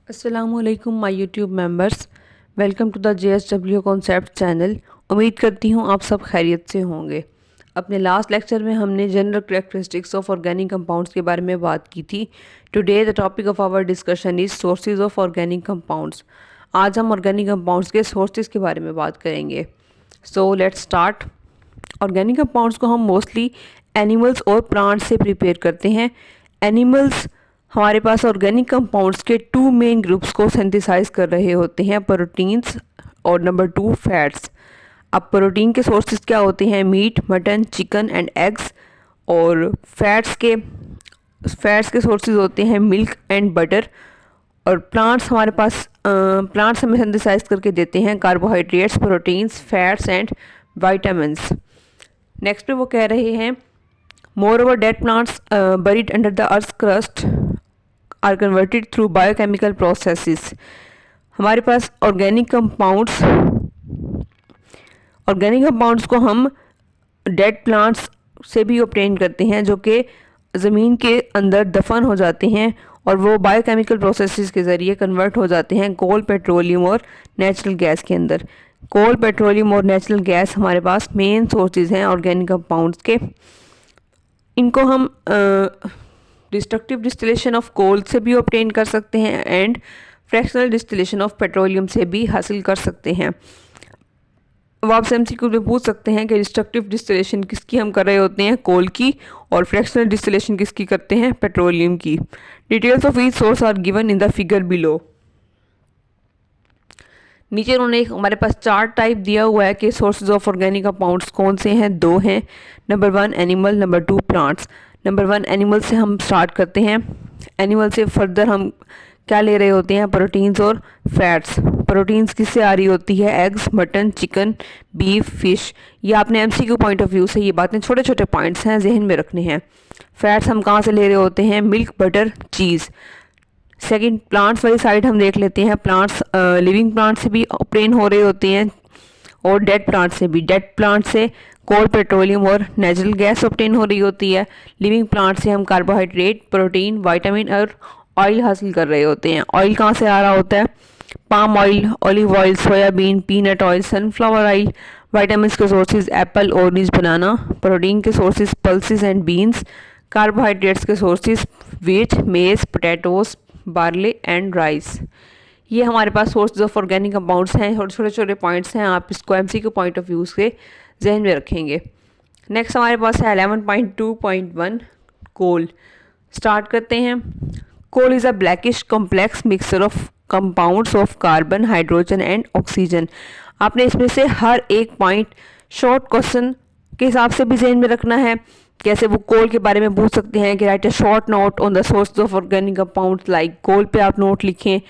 अस्सलामुअलैकुम my YouTube members. Welcome to the JSW concept channel. उम्मीद करती हूँ आप सब खैरियत से होंगे। अपने लास्ट लेक्चर में हमने general characteristics of organic compounds के बारे में बात की थी। Today the topic of our discussion is sources of organic compounds. आज हम ऑर्गेनिक कंपाउंड्स के सोर्सेज के बारे में बात करेंगे। So let's start. Organic compounds को हम मोस्टली एनिमल्स और प्लांट्स से प्रिपेयर करते हैं। एनिमल्स हमारे पास ऑर्गेनिक कंपाउंड्स के टू मेन ग्रुप्स को सिंथेसाइज कर रहे होते हैं, प्रोटीन्स और नंबर 2 फैट्स। अब प्रोटीन के सोर्सेज क्या होते हैं? Meat, mutton, chicken and eggs. और फैट्स के सोर्सेज होते हैं मिल्क एंड बटर। और प्लांट्स हमारे पास प्लांट्स हमें सिंथेसाइज करके देते हैं carbohydrates, proteins, fats and vitamins. Next पे वो कह रहे हैं more dead plants buried under the earth crust are converted through biochemical processes. हमारे पास ऑर्गेनिक कंपाउंड्स को हम डेड प्लांट्स से भी ऑब्टेन करते हैं, जो कि ज़मीन के अंदर दफन हो जाते हैं और वो बायोकेमिकल प्रोसेसेस के ज़रिए कन्वर्ट हो जाते हैं कोल, पेट्रोलियम और नेचुरल गैस के अंदर। कोल, पेट्रोलियम और नेचुरल गैस हमारे पास मेन सोर्सेज हैं ऑर्गेनिक कंपाउंड्स के। इनको हम डिस्ट्रक्टिव डिस्टिलेशन ऑफ कोल से भी ऑब्टेन कर सकते हैं and fractional distillation of petroleum से भी हासिल कर सकते हैं। अब आपसे MCQ में पूछ सकते हैं कि डिस्ट्रक्टिव डिस्टिलेशन किसकी हम कर रहे होते हैं? कोल की। और फ्रैक्शनल डिस्टिलेशन किसकी करते हैं? पेट्रोलियम की। Details of each source are given in the figure below. नीचे उन्होंने हमारे पास चार्ट टाइप दिया हुआ है कि सोर्सेज ऑफ ऑर्गेनिक कंपाउंड्स कौन से हैं। 2 हैं, number 1 animal, number 2 plants. Number 1 animal से हम स्टार्ट करते हैं। एनिमल से फर्दर हम क्या ले रहे होते हैं? प्रोटीन्स और फैट्स। प्रोटीन्स किससे आ रही होती है? Eggs, mutton, chicken, beef, fish. ये आपने MCQ पॉइंट ऑफ व्यू से ये बातें छोटे छोटे पॉइंट्स हैं, जहन में रखने हैं। फैट्स हम कहाँ से ले रहे होते हैं? मिल्क, बटर, चीज़। सेकंड प्लांट्स वाली साइड हम देख लेते हैं। प्लांट्स लिविंग प्लांट से भी ऑब्टेन हो रहे होते हैं और डेड प्लांट से भी। डेड प्लांट से कोल, पेट्रोलियम और नेचुरल गैस ऑब्टेन हो रही होती है। लिविंग प्लांट से हम कार्बोहाइड्रेट, प्रोटीन, विटामिन और ऑयल हासिल कर रहे होते हैं। ऑयल कहाँ से आ रहा होता है? Palm oil, olive oil, soybean, peanut oil, sunflower oil. Vitamin के सोर्सेज एप्पल, ऑरेंज, बनाना। प्रोटीन के sources pulses and beans. Carbohydrates के सोर्सेज व्हीट, मेज, पोटैटोज, बार्ले एंड राइस। ये हमारे पास सोर्सेज ऑफ ऑर्गेनिक कंपाउंड्स हैं। छोटे छोटे पॉइंट्स हैं, आप इसको MCQ पॉइंट ऑफ व्यू से जहन में रखेंगे। नेक्स्ट हमारे पास है 11.2.1 कोल। स्टार्ट करते हैं। Coal is a blackish complex mixture of compounds of carbon, hydrogen and oxygen. आपने इसमें से हर एक पॉइंट शॉर्ट क्वेश्चन के हिसाब से भी जहन में रखना है। कैसे वो कोल के बारे में पूछ सकते हैं कि write a short note on the source of organic compounds, like coal पे आप नोट लिखें।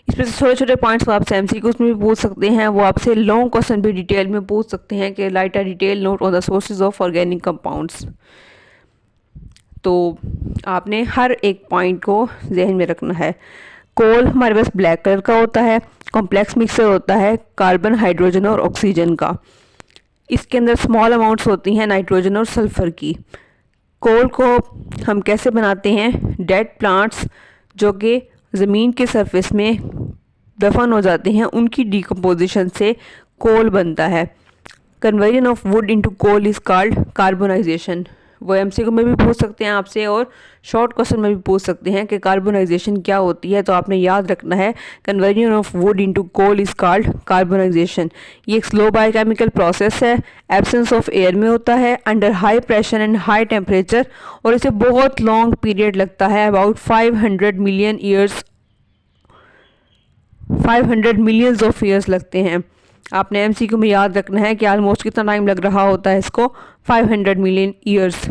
इसमें से छोटे छोटे पॉइंट्स वो आपसे MCQs में भी पूछ सकते हैं। वो आपसे लॉन्ग क्वेश्चन भी डिटेल में पूछ सकते हैं कि write a detail note on the sources of organic compounds. तो आपने हर एक पॉइंट को जहन में रखना है। कोल हमारे पास ब्लैक कलर का होता है, कॉम्प्लेक्स मिक्सचर होता है कार्बन, हाइड्रोजन और ऑक्सीजन का। इसके अंदर स्मॉल अमाउंट्स होती हैं नाइट्रोजन और सल्फर की। कोल को हम कैसे बनाते हैं? डेड प्लांट्स जो कि ज़मीन के सरफेस में दफन हो जाते हैं, उनकी डिकम्पोजिशन से कोल बनता है। Conversion of wood into coal is called carbonisation. वो MCQ में भी पूछ सकते हैं आपसे और शॉर्ट क्वेश्चन में भी पूछ सकते हैं कि कार्बोनाइजेशन क्या होती है। तो आपने याद रखना है conversion of wood into coal is called carbonisation. ये एक स्लो बायोकेमिकल प्रोसेस है, एब्सेंस ऑफ एयर में होता है, under high pressure and high temperature, और इसे बहुत लॉन्ग पीरियड लगता है, अबाउट 500 मिलियंस ऑफ ईयर्स लगते हैं। आपने MCQ में याद रखना है कि ऑलमोस्ट कितना टाइम लग रहा होता है इसको? 500 मिलियन ईयर्स।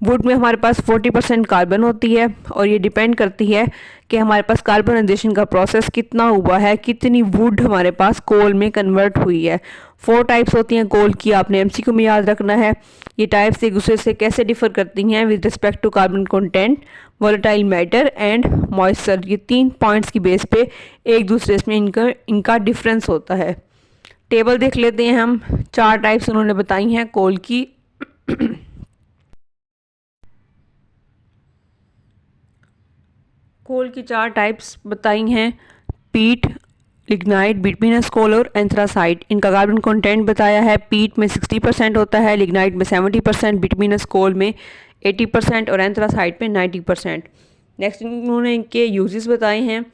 वुड में हमारे पास 40% कार्बन होती है और ये डिपेंड करती है कि हमारे पास कार्बनाइजेशन का प्रोसेस कितना हुआ है, कितनी वुड हमारे पास कोल में कन्वर्ट हुई है। 4 टाइप्स होती हैं कोल की, आपने MCQ में याद रखना है। ये टाइप्स एक दूसरे से कैसे डिफर करती हैं? With respect to carbon content, volatile matter and moisture. ये 3 पॉइंट्स की बेस पे एक दूसरे में इनका डिफरेंस होता है। टेबल देख लेते हैं हम। 4 टाइप्स उन्होंने बताई हैं कोल की। कोल की 4 टाइप्स बताई हैं। पीट, लिग्नाइट, बिटुमिनस कोल और एंथ्रासाइट। इनका कार्बन कंटेंट बताया है। पीट में 60% होता है, लिग्नाइट में 70%, बिटुमिनस कोल में 80% और एंथ्रासाइट में 90%। नेक्स्ट इन्होंने इनके यूजेस बताए हैं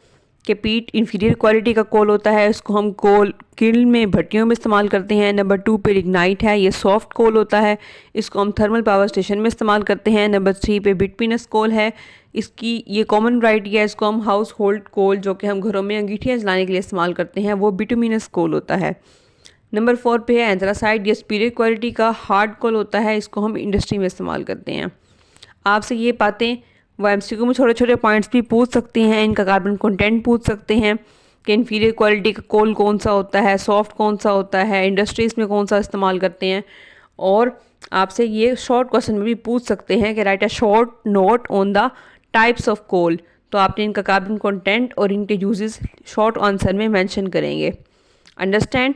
कि पीट इंफीरियर क्वालिटी का कोल होता है, इसको हम कोल किल में भट्टियों में इस्तेमाल करते हैं। नंबर 2 पे लिग्नाइट है, ये सॉफ्ट कोल होता है, इसको हम थर्मल पावर स्टेशन में इस्तेमाल करते हैं। नंबर 3 पे बिटुमिनस कोल है, इसकी ये कॉमन वैरायटी है, इसको हम हाउस होल्ड कोल जो कि हम घरों में अंगीठियाँ जलाने के लिए इस्तेमाल करते हैं वो बिटुमिनस कोल होता है। नंबर 4 पे है एंथ्रासाइट, ये सुपीरियर क्वालिटी का हार्ड कोल होता है, इसको हम इंडस्ट्री में इस्तेमाल करते हैं। आपसे ये बातें वो एमसीक्यू में छोटे छोटे पॉइंट्स भी पूछ सकते हैं, इनका कार्बन कंटेंट पूछ सकते हैं कि इन्फीरियर क्वालिटी का कोल कौन सा होता है, सॉफ्ट कौन सा होता है, इंडस्ट्रीज़ में कौन सा इस्तेमाल करते हैं। और आपसे ये शॉर्ट क्वेश्चन में भी पूछ सकते हैं कि write a short note on the types of coal, तो आपने इनका कार्बन कंटेंट और इनके यूजेस शॉर्ट आंसर में मेंशन करेंगे। अंडरस्टैंड।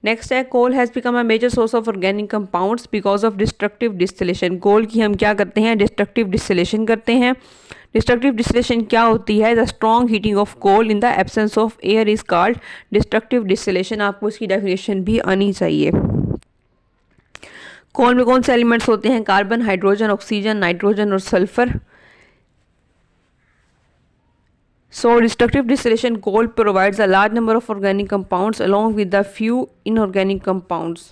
नेक्स्ट है coal has become a major source of organic compounds because of destructive distillation. Coal की हम क्या करते हैं, डिस्ट्रक्टिव डिस्टिलेशन करते हैं। डिस्ट्रक्टिव डिस्टिलेशन क्या होती है, the strong heating of coal in the absence of air is called destructive distillation. आपको इसकी डेफिनेशन भी आनी चाहिए। कोल में कौन से एलिमेंट्स होते हैं, कार्बन, हाइड्रोजन, ऑक्सीजन, नाइट्रोजन और sulphur. So destructive distillation coal provides a large number of organic compounds along with a few inorganic compounds.